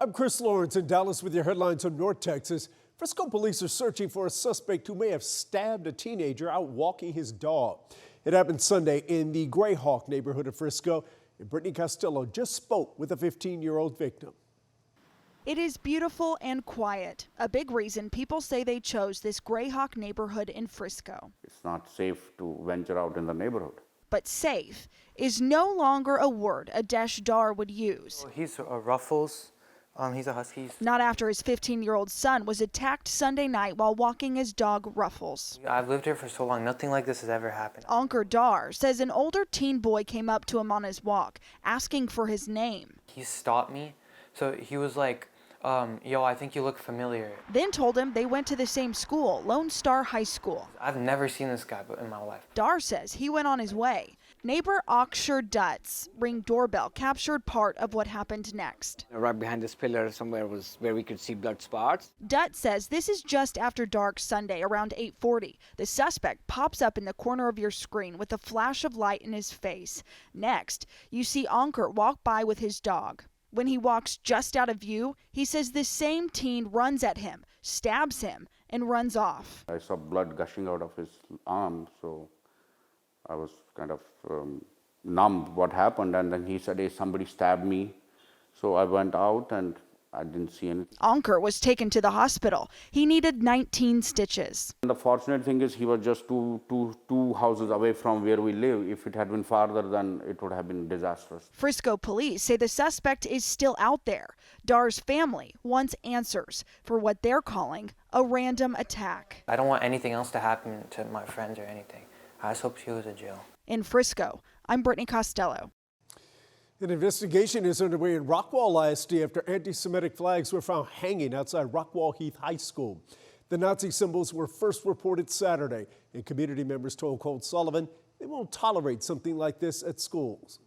I'm Chris Lawrence in Dallas with your headlines on North Texas. Frisco police are searching for a suspect who may have stabbed a teenager out walking his dog. It happened Sunday in the Greyhawk neighborhood of Frisco, and Brittany Costello just spoke with a 15-year-old victim. It is beautiful and quiet, a big reason people say they chose this Greyhawk neighborhood in Frisco. It's not safe to venture out in the neighborhood. But safe is no longer a word a Dash Dar would use. He's a Ruffles. He's a Husky. Not after his 15-year-old son was attacked Sunday night while walking his dog Ruffles. I've lived here for so long, nothing like this has ever happened. Ankur Dar says an older teen boy came up to him on his walk, asking for his name. He stopped me, so he was like, yo, I think you look familiar. Then told him they went to the same school, Lone Star High School. I've never seen this guy in my life. Dar says he went on his way. Neighbor Aksher Dutt's Ring doorbell captured part of what happened next. Right behind this pillar somewhere was where we could see blood spots. Dutt says this is just after dark Sunday around 8:40. The suspect pops up in the corner of your screen with a flash of light in his face. Next, you see Ankur walk by with his dog. When he walks just out of view, he says the same teen runs at him, stabs him, and runs off. I saw blood gushing out of his arm, so I was kind of numb what happened. And then he said, hey, somebody stabbed me. So I went out and I didn't see anything. Ankur was taken to the hospital. He needed 19 stitches. And the fortunate thing is he was just two houses away from where we live. If it had been farther, then it would have been disastrous. Frisco police say the suspect is still out there. Dar's family wants answers for what they're calling a random attack. I don't want anything else to happen to my friends or anything. I just hope she goes to jail. In Frisco, I'm Brittany Costello. An investigation is underway in Rockwall ISD after anti-Semitic flags were found hanging outside Rockwall Heath High School. The Nazi symbols were first reported Saturday, and community members told Cole Sullivan they won't tolerate something like this at schools.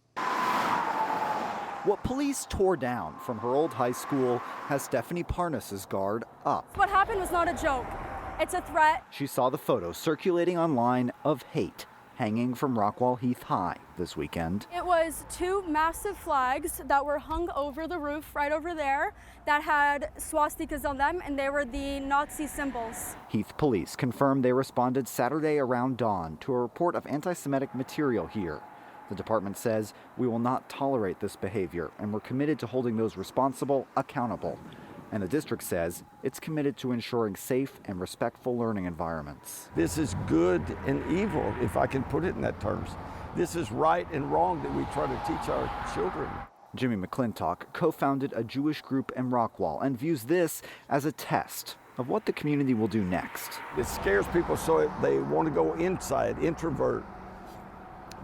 What police tore down from her old high school has Stephanie Parnas's guard up. What happened was not a joke. It's a threat. She saw the photos circulating online of hate hanging from Rockwall Heath High this weekend. It was two massive flags that were hung over the roof right over there that had swastikas on them, and they were the Nazi symbols. Heath police confirmed they responded Saturday around dawn to a report of anti-Semitic material here. The department says we will not tolerate this behavior, and we're committed to holding those responsible accountable. And the district says it's committed to ensuring safe and respectful learning environments. This is good and evil, if I can put it in that terms. This is right and wrong that we try to teach our children. Jimmy McClintock co-founded a Jewish group in Rockwall and views this as a test of what the community will do next. It scares people so they want to go inside, introvert.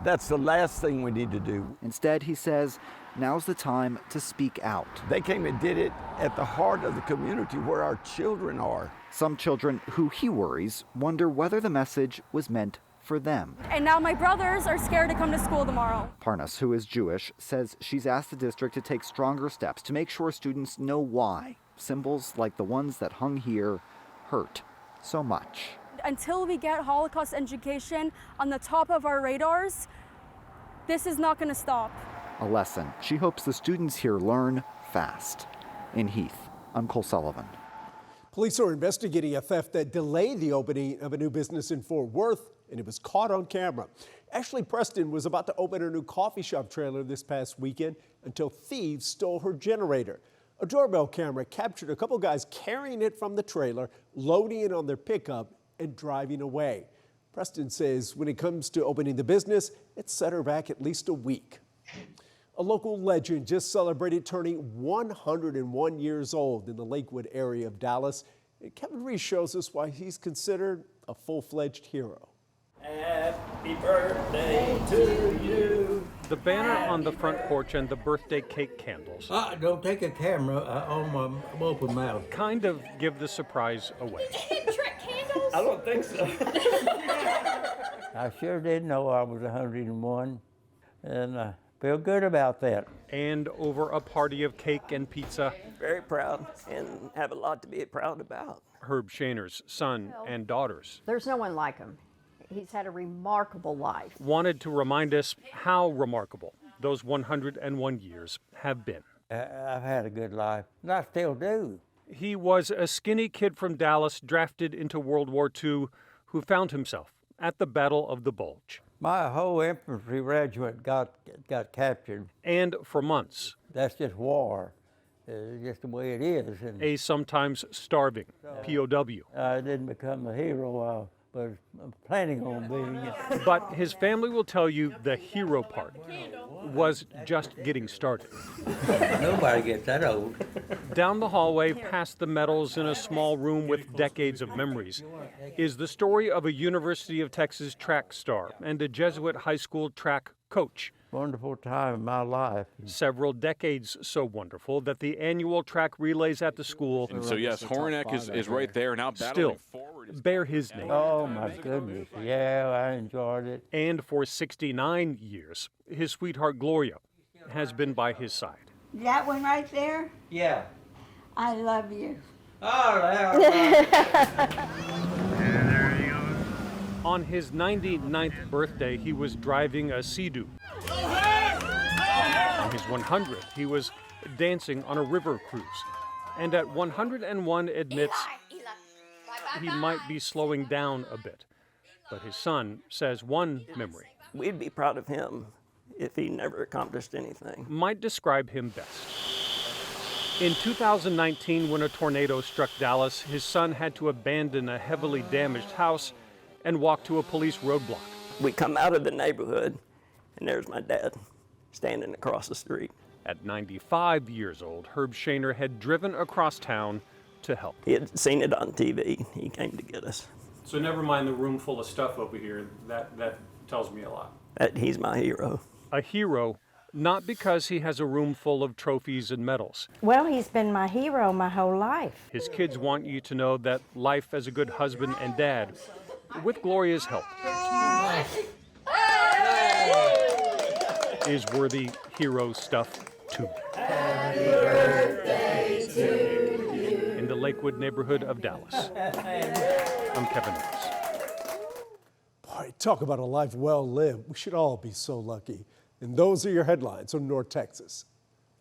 That's the last thing we need to do. Instead, he says, now's the time to speak out. They came and did it at the heart of the community where our children are. Some children who he worries wonder whether the message was meant for them. And now my brothers are scared to come to school tomorrow. Parnas, who is Jewish, says she's asked the district to take stronger steps to make sure students know why symbols like the ones that hung here hurt so much. Until we get Holocaust education on the top of our radars, this is not going to stop. A lesson she hopes the students here learn fast. In Heath, I'm Cole Sullivan. Police are investigating a theft that delayed the opening of a new business in Fort Worth, and it was caught on camera. Ashley Preston was about to open her new coffee shop trailer this past weekend until thieves stole her generator. A doorbell camera captured a couple guys carrying it from the trailer, loading it on their pickup, and driving away. Preston says when it comes to opening the business, it set her back at least a week. A local legend just celebrated turning 101 years old in the Lakewood area of Dallas. And Kevin Reese shows us why he's considered a full-fledged hero. Happy birthday to you. The banner on the front porch and the birthday cake candles. Don't take a camera on my open mouth. Kind of give the surprise away. I don't think so. I sure did know I was 101, and I feel good about that. And over a party of cake and pizza. Very proud and have a lot to be proud about. Herb Shaner's son and daughters. There's no one like him. He's had a remarkable life. Wanted to remind us how remarkable those 101 years have been. I've had a good life, and I still do. He was a skinny kid from Dallas drafted into World War II who found himself at the Battle of the Bulge. My whole infantry regiment got captured. And for months. That's just war. It's just the way it is. And a sometimes starving POW. I didn't become the hero I was planning on being. But his family will tell you the hero part was just getting started. Nobody gets that old. Down the hallway, past the medals in a small room with decades of memories, is the story of a University of Texas track star and a Jesuit high school track coach. Wonderful time in my life. Several decades so wonderful that the annual track relays at the school. And so yes, Hornak is right there now battling forward. Bear his name. Oh my goodness, yeah, I enjoyed it. And for 69 years, his sweetheart Gloria has been by his side. That one right there? Yeah. I love you. On his 99th birthday, he was driving a Sea-Doo. On his 100th, he was dancing on a river cruise. And at 101 admits he might be slowing down a bit. But his son says one memory. We'd be proud of him if he never accomplished anything. Might describe him best. In 2019, when a tornado struck Dallas, his son had to abandon a heavily damaged house and walk to a police roadblock. We come out of the neighborhood, and there's my dad standing across the street. At 95 years old, Herb Shaner had driven across town to help. He had seen it on TV. He came to get us. So never mind the room full of stuff over here. That tells me a lot. He's my hero. A hero, not because he has a room full of trophies and medals. Well, he's been my hero my whole life. His kids want you to know that life as a good husband and dad, with Gloria's help, is worthy hero stuff too. Happy birthday to you. In the Lakewood neighborhood of Dallas. I'm Kevin Rose. Boy, talk about a life well lived. We should all be so lucky. And those are your headlines from North Texas.